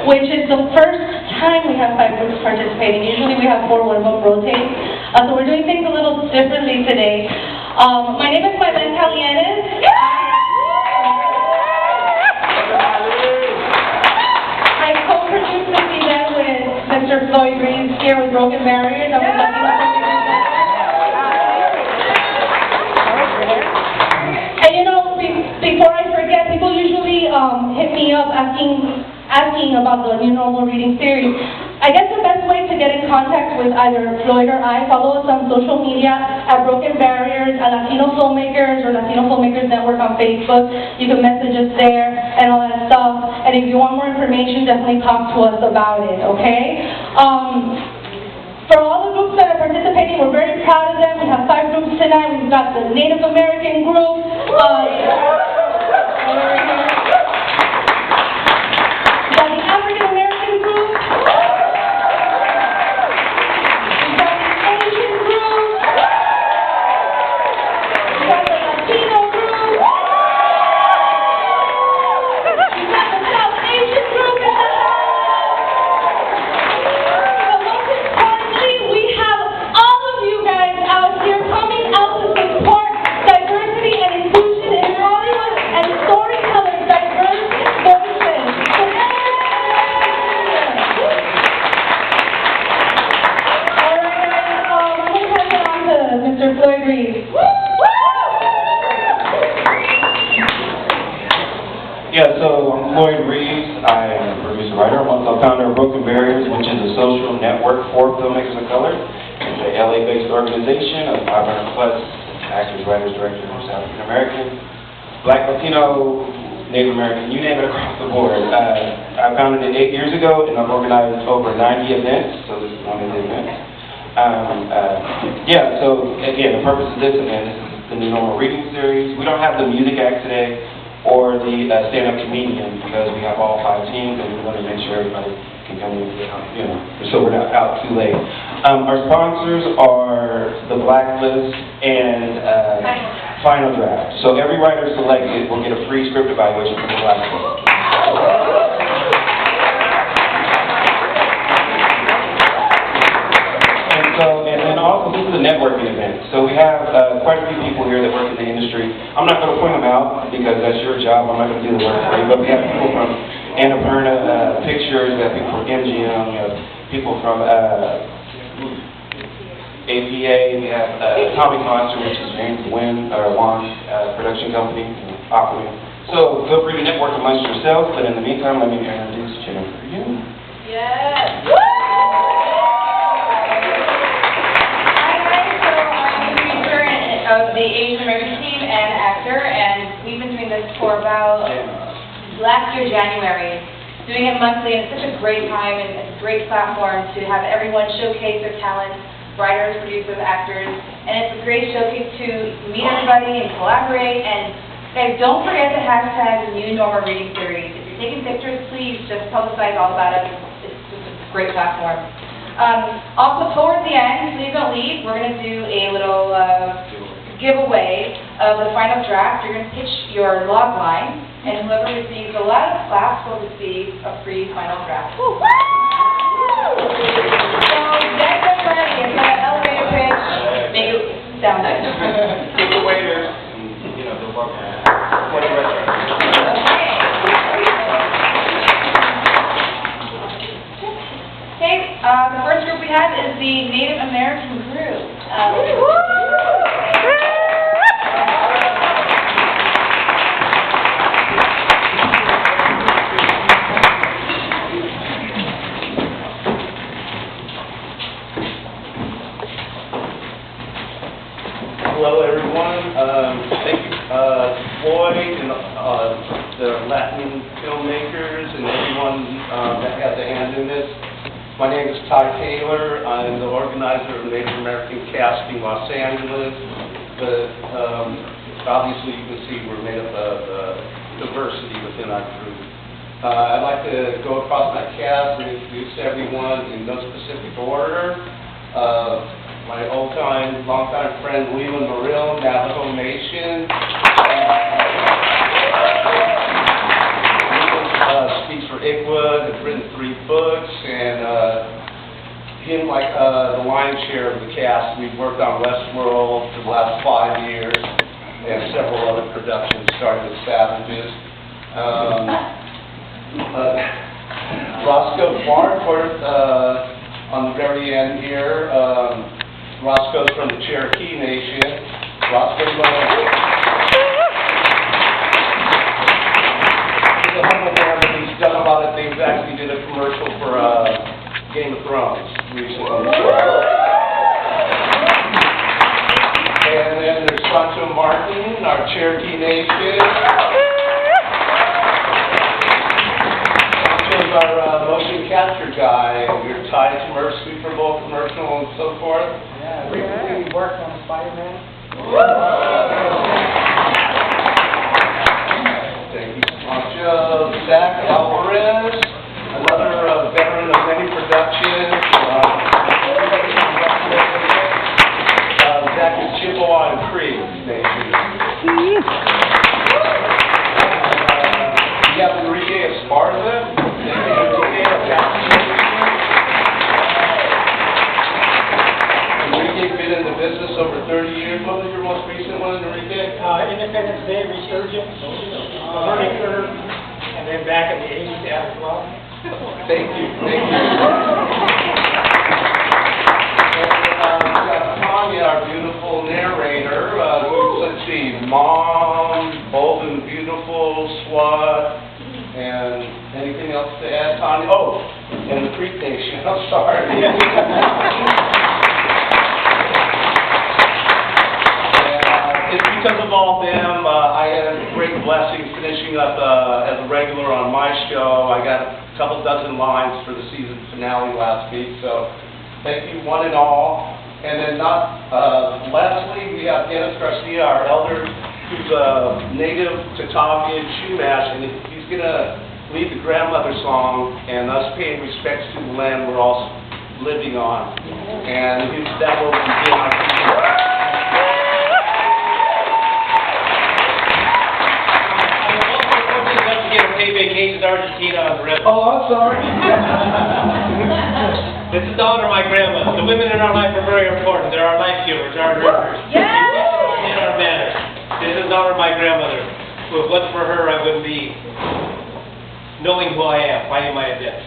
which is the first time we have 5 groups participating. Usually we have 4, one of them rotates. So we're doing things a little differently today. My name is Maylene Calienes. I co-produced this event with Mr. Floyd Reeves here with Broken Barriers. I was lucky enough to do that. And you know, before I forget, people usually hit me up asking about the New Normal Reading Series. I guess the best way to get in contact with either Floyd or I, follow us on social media at Broken Barriers, at Latino Filmmakers, or Latino Filmmakers Network on Facebook. You can message us there and all that stuff. And if you want more information, definitely talk to us about it, okay? For all the groups that are participating, we're very proud of them. We have 5 groups tonight. We've got the Native American group. Yeah, so I'm Floyd Reeves. I am a producer-writer. I'm also founder of Broken Barriers, which is a social network for filmmakers of color. It's a LA-based organization of 500+ actors, writers, directors, African-American, Black, Latino, Native American, you name it, across the board. I founded it 8 years ago, and I've organized over 90 events, so this is one of the events. Yeah, so again, the purpose of this event, this is the New Normal Reading Series. We don't have the music act today, or the stand-up comedian, because we have all 5 teams and we want to make sure everybody can come in, you know, so we're not out too late. Our sponsors are the Blacklist and Final Draft. So every writer selected will get a free script evaluation from the Blacklist. And then also, this is a networking event. So we have quite a few people here that work in the industry. I'm not going to point them out because that's your job. I'm not going to do the work for you. But we have people from Annapurna Pictures. We have people from MGM. We have people from APA. We have Atomic Monster, which is James Wynn production company, Aquaman. So feel free to network amongst yourselves. But in the meantime, let me introduce Jennifer. Yes. Of the Asian American team and actor, and we've been doing this for about last year, January, doing it monthly, and it's such a great time and it's a great platform to have everyone showcase their talents, writers, producers, actors, and it's a great showcase to meet everybody and collaborate. And guys, don't forget the hashtag New Normal Reading Series. If you're taking pictures, please just publicize all about it. It's just a great platform. Also, towards the end, please don't leave. We're going to do a little giveaway of the final draft. You're going to pitch your log line, and whoever receives the last class will receive a free final draft. So get them ready. If you have an elevator pitch, make it sound nice. Give the waiters, and, you know, they'll walk for the restaurant. Okay, the first group we have is the Native American group. Hello, everyone. Thank you, Floyd, and the Latin filmmakers, and everyone that has a hand in this. My name is Ty Taylor. I'm the organizer of Native American Casting Los Angeles. Obviously, you can see we're made up of diversity within our group. I'd like to go across my cast and introduce everyone in no specific order. My old-time, long-time friend, Leland Morrill, Navajo Nation. Leland speaks for ICWA, the has written 3 books, and him, like the lion's share of the cast, we've worked on Westworld for the last 5 years, and several other productions, starting with Savages. Roscoe Farnsworth, on the very end here. Roscoe's from the Cherokee Nation. Roscoe's he's a humble man, but he's done a lot of things. Actually did a commercial for Game of Thrones recently. And then there's Sancho Martin, our Cherokee Nation. Sancho's our motion capture guy. We're tied to our Super Bowl commercial and so forth. Yeah, recently we worked on Spider-Man. Thank you, Sancho. Zach Alvarez, another veteran of many productions. Zach is Chippewa and Creek Nation. We have Enrique Esparza. Enrique been in the business over 30 years. What was your most recent one, Enrique? Independence Day Resurgence, Learning Curve, and then back in the 80s as well. Thank you. Thank you. And we got Tanya, our beautiful narrator, who's, let's see, Mom, Bold and Beautiful, SWAT, and anything else to add, Tanya? Oh, and the Creek Nation. I'm sorry. It's because of all them, I had great blessing finishing up as a regular on my show. I got a couple dozen lines for the season finale last week, so thank you one and all. And then lastly, we have Dennis Garcia, our elder, who's a native Tatavian Chumash, and he's going to lead the grandmother song and us paying respects to the land we're all living on. And that will begin our vacation to Argentina on the river. Oh, I'm sorry. This is to honor my grandma. The women in our life are very important. They're our life givers, our nurturers, and our manners. This is to honor my grandmother. If it wasn't for her, I wouldn't be knowing who I am, finding my identity.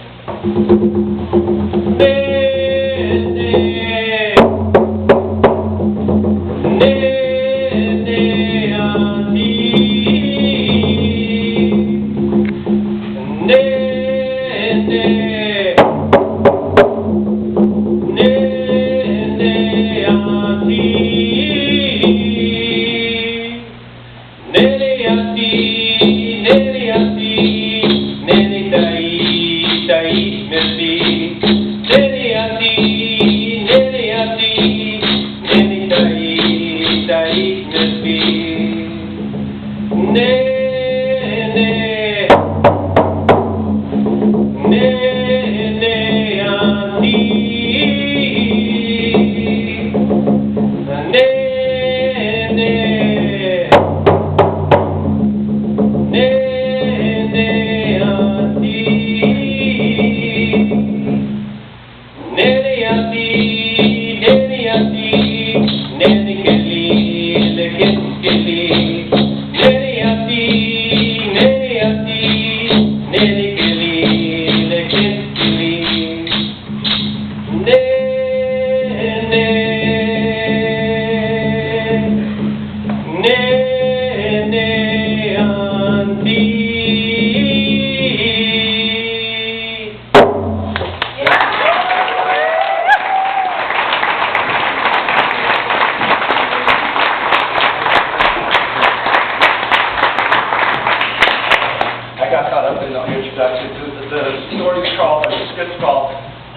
The story's called, the script's called,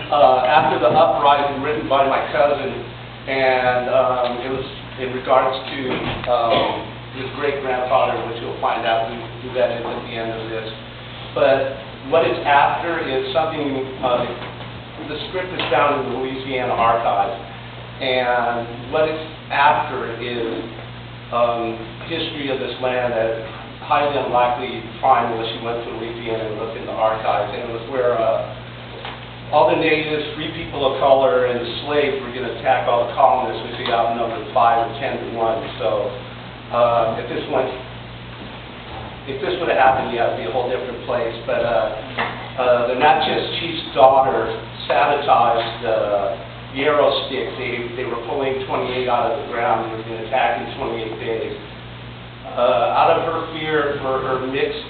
After the Uprising, written by my cousin, and it was in regards to his great-grandfather, which you'll find out who that is at the end of this. But what it's after is something, the script is found in the Louisiana archives, and what it's after is history of this land that highly unlikely to find unless you went to Louisiana and looked in the archives, and it was where all the natives, free people of color, and the slaves were going to attack all the colonists, which we outnumbered 5 or 10 to 1. So if this would have happened, yeah, it'd be a whole different place. But the Natchez chief's daughter sabotaged the arrow sticks. They were pulling 28 out of the ground. They were going to attack in 28 days. Out of her fear for her mixed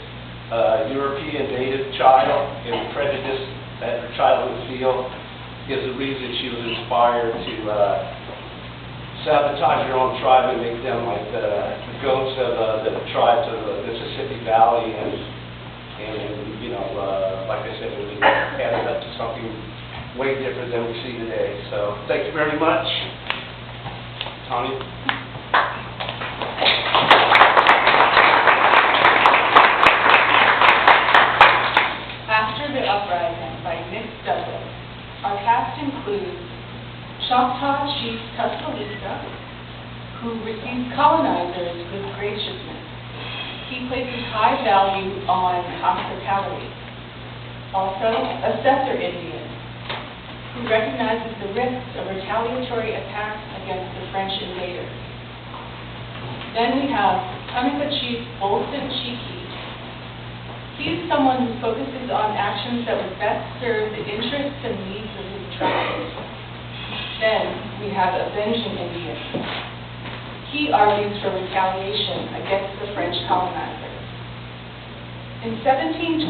European native child and prejudice that her child would feel is the reason she was inspired to sabotage her own tribe and make them like the goats of the tribes of the Mississippi Valley, and you know, like I said, it added up to something way different than we see today. So thank you very much. Tanya? After the Uprising by Nick Douglas, our cast includes Choctaw Chief Tuscaloosa, who received colonizers with graciousness. He places high value on hospitality. Also, Assessor Indian, who recognizes the risks of retaliatory attacks against the French invaders. Then we have Tunica Chief Bolson Cheeky. He's someone who focuses on actions that would best serve the interests and needs of his tribe. Then we have Avenging Indian. He argues for retaliation against the French colonizers. In 1729,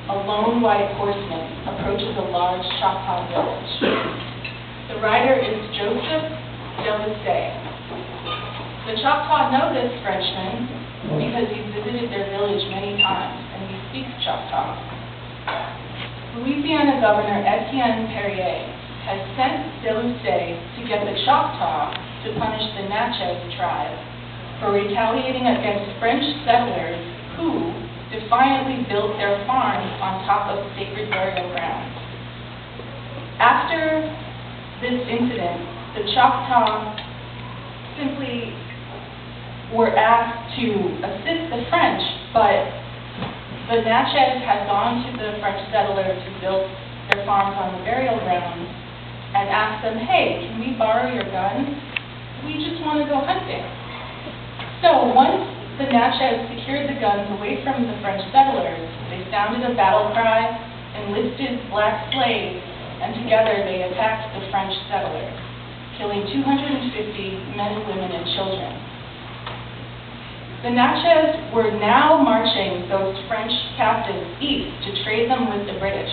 a lone white horseman approaches a large Choctaw village. The rider is Joseph Delisay. The Choctaw know this Frenchman because he's visited their village many times and he speaks Choctaw. Louisiana Governor Etienne Perrier has sent Delisay to get the Choctaw to punish the Natchez tribe for retaliating against French settlers who defiantly built their farms on top of sacred burial grounds. After this incident, the Choctaw simply were asked to assist the French, but the Natchez had gone to the French settlers who built their farms on the burial grounds and asked them, hey, can we borrow your guns? We just want to go hunting. So once the Natchez secured the guns away from the French settlers, they sounded a battle cry, enlisted black slaves, and together they attacked the French settlers, killing 250 men, women, and children. The Natchez were now marching those French captives east to trade them with the British.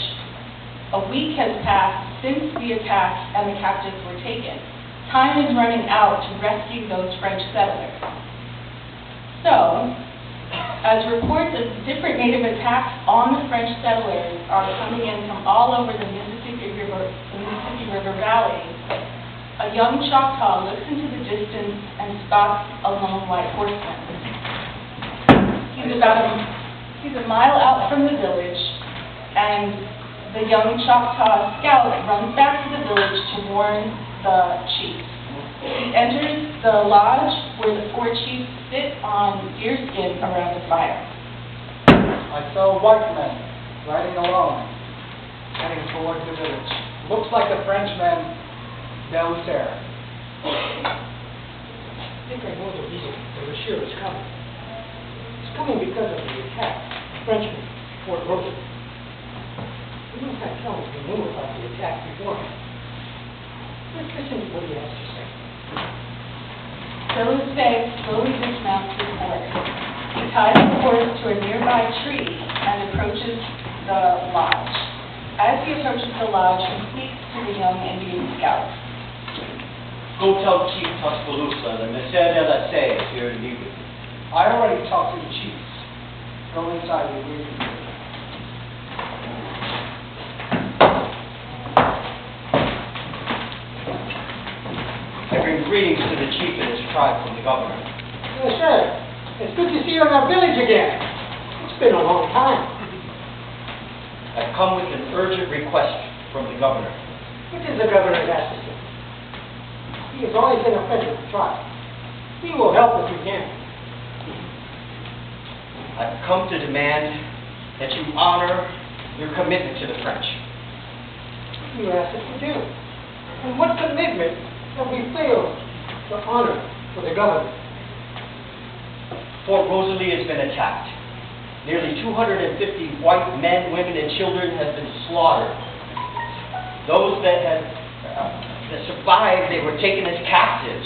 A week has passed since the attack and the captives were taken. Time is running out to rescue those French settlers. So, as reports of different native attacks on the French settlers are coming in from all over the Mississippi River Valley, a young Choctaw looks into the distance and spots a lone white horseman. He's a mile out from the village, and the young Choctaw scout runs back to the village to warn the chiefs. He enters the lodge where the 4 chiefs sit on deerskin around the fire. I saw a white man riding alone, heading towards the village. Looks like the Frenchman, Delisay. I think I know the reason the Garcia is coming. He's coming because of the attack, Frenchman, Fort Roscoe. We must not tell him we knew about the attack beforehand. Let's listen to what he has to say. Delisay slowly dismounts his horse. He ties the horse to a nearby tree and approaches the lodge. As he approaches the lodge, he speaks to the young Indian scout. Go tell Chief Tuscaloosa that Monsieur Delisay is here to meet with you. I already talked to the chiefs. Go inside and wait for me. I bring greetings to the chief and his tribe from the governor. Yes, sir. It's good to see you in our village again. It's been a long time. I've come with an urgent request from the governor. What does the governor ask us to do? He has always been a friend of the tribe. We will help if we can. I've come to demand that you honor your commitment to the French. you asked us to do? And what commitment have we failed to honor for the government? Fort Rosalie has been attacked. Nearly 250 white men, women, and children have been slaughtered. Those that survived, they were taken as captives.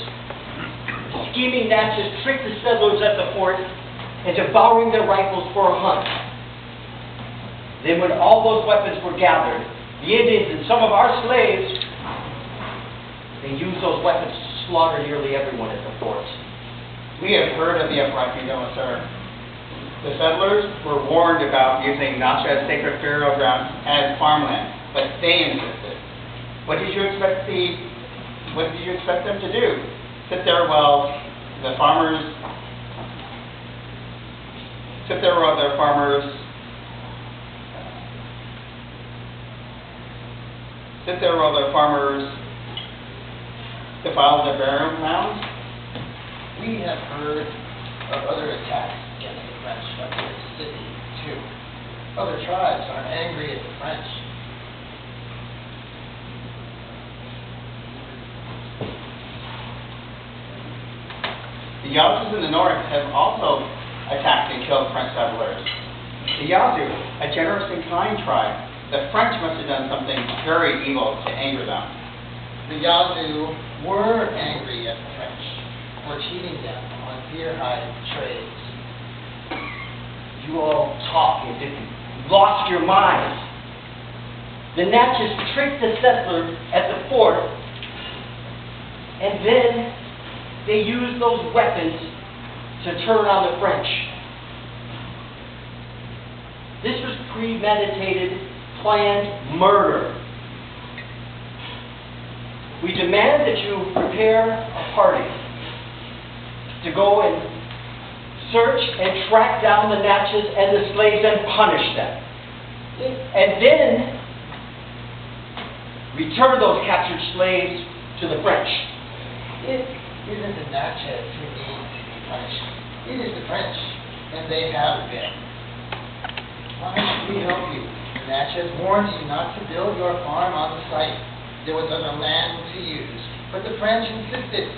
Scheming Natchez tricked the settlers at the fort into borrowing their rifles for a hunt. Then when all those weapons were gathered, the Indians and some of our slaves, they used those weapons to slaughter nearly everyone at the fort. We have heard of the uprising, don't we, sir? The settlers were warned about using Natchez sacred burial ground as farmland, but they insisted. What did you expect them to do? Sit there while their farmers defile their burial mounds? We have heard of other attacks against the French up in Mississippi, too. Other tribes are angry at the French. The Yazus in the north have also attacked and killed French settlers. The Yazoo, a generous and kind tribe, the French must have done something very evil to anger them. The Yazoo were angry at the French for cheating them on deer hide trades. You all talk as if you lost your minds. The Natchez tricked the settlers at the fort, and then they used those weapons to turn on the French. This was premeditated, planned murder. We demand that you prepare a party to go and search and track down the Natchez and the slaves and punish them. And then return those captured slaves to the French. It isn't the Natchez who need to be punished. It is the French, and they have been. Why should we help you? The Natchez warned you not to build your farm on the site. There was other land to use, but the French insisted.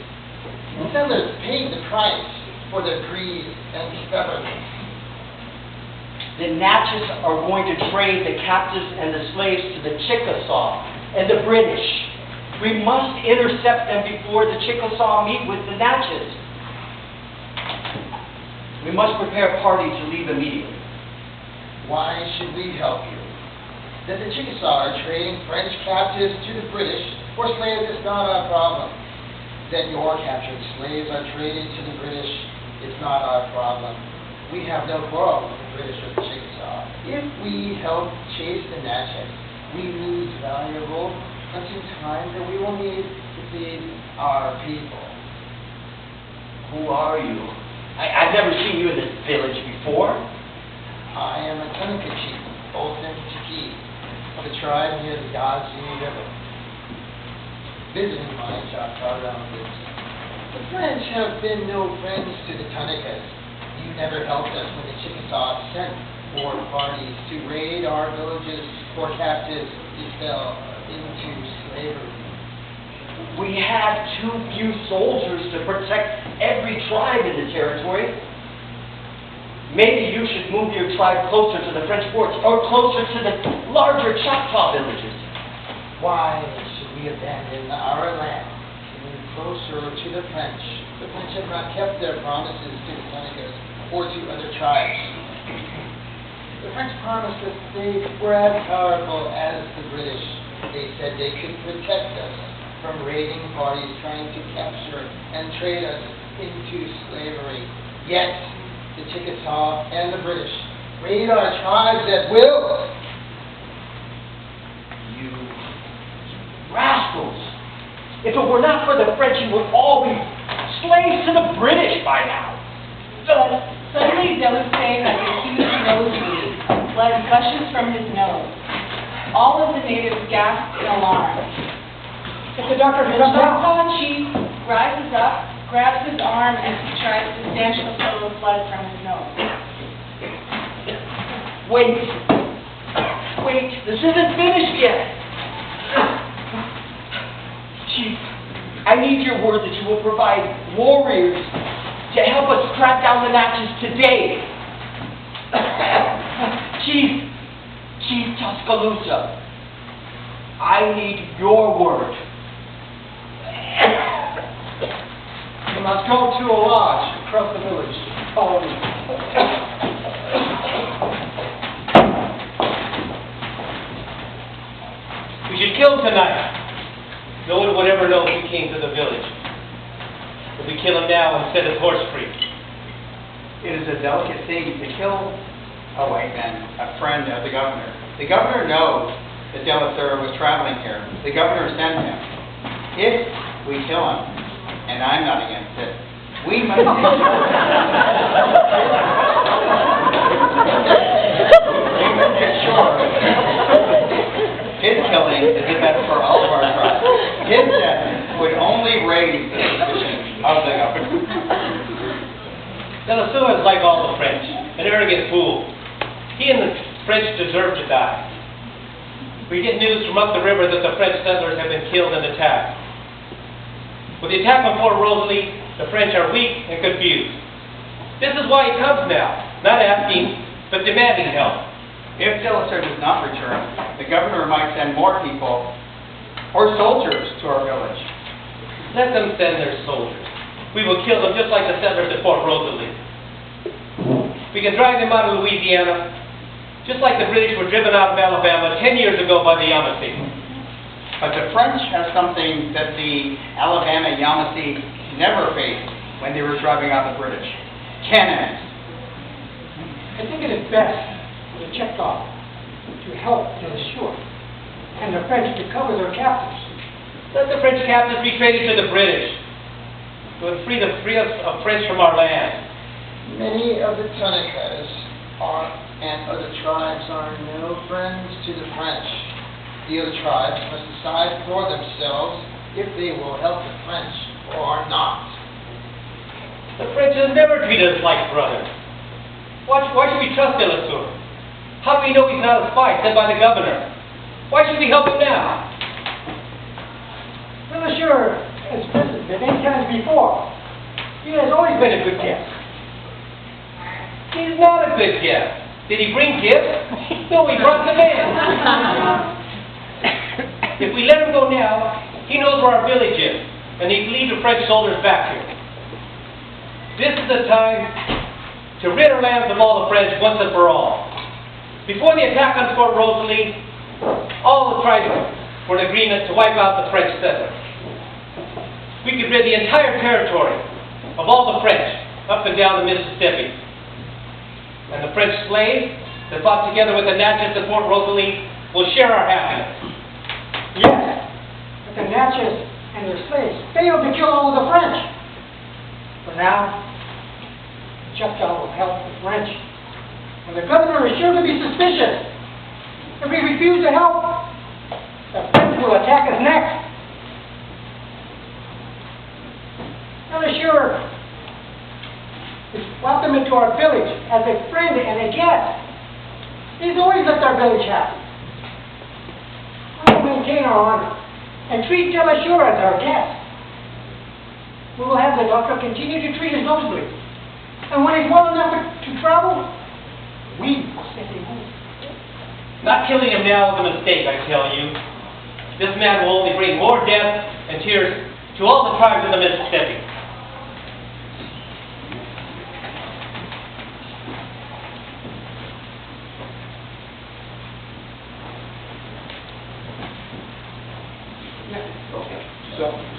The settlers paid the price for their greed and stubbornness. The Natchez are going to trade the captives and the slaves to the Chickasaw and the British. We must intercept them before the Chickasaw meet with the Natchez. We must prepare a party to leave immediately. Why should we help you? That the Chickasaw are trading French captives to the British for slaves is not our problem. That your captured slaves are traded to the British is not our problem. We have no quarrel with the British or the Chickasaw. If we help chase the Natchez, we lose valuable hunting time that we will need to feed our people. Who are you? I've never seen you in this village before. I am a Tunica chief, Olsen Chief, of a tribe near the Yazoo River. Visiting my Choctaw relatives. The French have been no friends to the Tunicas. You never helped us when the Chickasaw sent war parties to raid our villages for captives to sell into slavery. We have too few soldiers to protect every tribe in the territory. Maybe you should move your tribe closer to the French forts or closer to the larger Choctaw villages. Why should we abandon our land to move closer to the French? The French have not kept their promises to the Tunicas or to other tribes. The French promised us they were as powerful as the British. They said they could protect us from raiding parties trying to capture and trade us into slavery. Yet, the Chickasaw and the British raid our tribes at will. You rascals! If it were not for the French, you would all be slaves to the British by now. Suddenly, those say that the huge nosebleed bled gushes from his nose. All of the natives gasped in alarm. Get the doctor The to come down. Choctaw chief rises up, grabs his arm, and tries to stanch the flow of blood from his nose. Wait, this isn't finished yet. I need your word that you will provide warriors to help us track down the Natchez today. Chief Tuscaloosa, I need your word. You must go to a lodge across the village. Follow me. We should kill him tonight. No one would ever know we came to the village. If we kill him now and set his horse free. It is a delicate thing to kill a white man, a friend of the governor. The governor knows that De La Sera was traveling here. The governor sent him. If we kill him, and I'm not against it, we must make sure his killing is the best for all of our tribes. His death would only raise the suspicion of the governor. De La Sera is like all the French, an arrogant fool. He and the French deserve to die. We get news from up the river that the French settlers have been killed and attacked. With the attack on Fort Rosalie, the French are weak and confused. This is why he comes now, not asking, but demanding help. If De La Sera does not return, the governor might send more people or soldiers to our village. Let them send their soldiers. We will kill them just like the settlers at Fort Rosalie. We can drive them out of Louisiana, just like the British were driven out of Alabama 10 years ago by the Yamasee. But the French have something that the Alabama Yamasee never faced when they were driving out the British. Cannons. I think it is best for the Chectaw to help to ensure and the French to cover their captives. Let the French captives be traded to the British. It would free us of French from our land. Many of the Tunicas and other tribes are no friends to the French. The other tribes must decide for themselves if they will help the French or not. The French have never treated us like brothers. Why should we trust De La Sera? How do we know he's not a spy sent by the governor? Why should we help him now? De La Sera has visited many times before. He has always been a good guest. He's not a good guest. Did he bring gifts? No, he brought them in. If we let him go now, he knows where our village is, and he'd lead the French soldiers back here. This is the time to rid our lands of all the French once and for all. Before the attack on Fort Rosalie, all the tribes were in agreement to wipe out the French settlers. We could rid the entire territory of all the French up and down the Mississippi. And the French slaves that fought together with the Natchez at Fort Rosalie will share our happiness. Yes, but the Natchez and their slaves failed to kill all of the French. For now, the Choctaw will help the French. And the governor is sure to be suspicious. If we refuse to help, the French will attack us next. Not sure. Welcome into our village as a friend and a guest. He's always left our village happy. We will maintain our honor and treat De La Sera as our guest. We will have the doctor continue to treat his nosebleed. And when he's well enough to travel, we will send him home. Not killing him now is a mistake, I tell you. This man will only bring more death and tears to all the tribes of the Mississippi.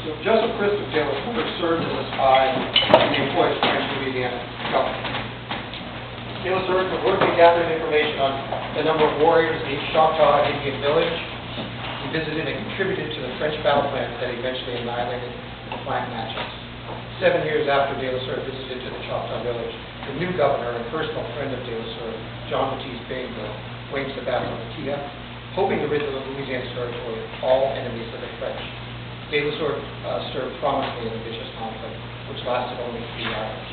So Joseph Christopher De La Sera served as a spy in the employed French Louisiana government. De La Sera worked and gathered information on the number of warriors in each Choctaw and Indian village. He visited and contributed to the French battle plans that eventually annihilated the flank Natchez. 7 years after De La Sera visited to the Choctaw village, the new governor and personal friend of De La Sera, John Baptiste Bainville, waged a battle on the Tia, hoping to rid the Louisiana territory of all enemies of the French. De La Sera served prominently in a vicious conflict, which lasted only 3 hours.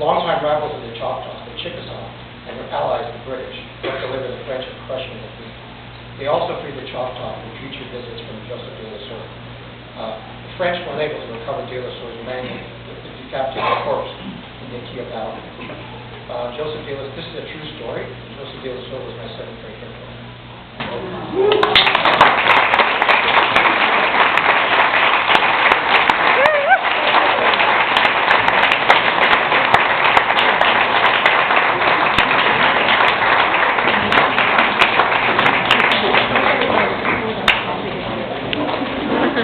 Longtime rivals of the Choctaws, the Chickasaw, and their allies, the British, helped deliver the French a crushing defeat. They also freed the Choctaw from future visits from Joseph De La Sera. The French weren't able to recover De La Sour's manual, the decapitated corpse in the Kiev battle. Joseph De La, this is a true story. Joseph De La Sour was my 7th grade hero.